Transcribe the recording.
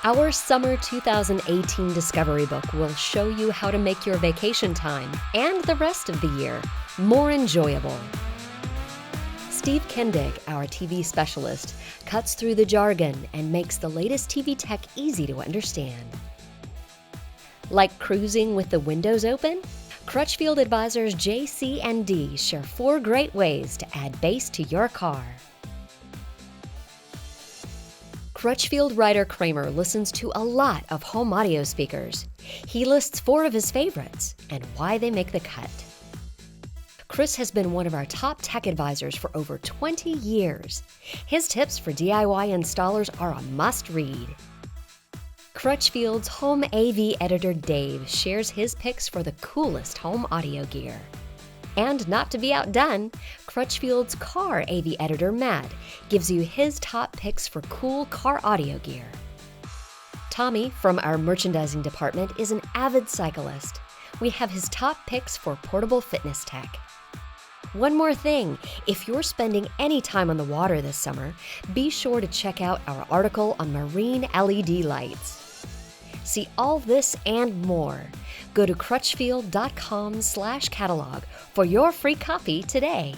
Our summer 2018 Discovery Book will show you how to make your vacation time and the rest of the year more enjoyable. Steve Kindig, our TV specialist, cuts through the jargon and makes the latest TV tech easy to understand. Like cruising with the windows open? Crutchfield advisors JC and D share 4 great ways to add bass to your car. Crutchfield writer Kramer listens to a lot of home audio speakers. He lists 4 of his favorites and why they make the cut. Chris has been one of our top tech advisors for over 20 years. His tips for DIY installers are a must-read. Crutchfield's home AV editor Dave shares his picks for the coolest home audio gear. And not to be outdone, Crutchfield's car AV editor Matt gives you his top picks for cool car audio gear. Tommy from our merchandising department is an avid cyclist. We have his top picks for portable fitness tech. One more thing, if you're spending any time on the water this summer, be sure to check out our article on marine LED lights. See all this and more. Go to crutchfield.com/catalog for your free copy today.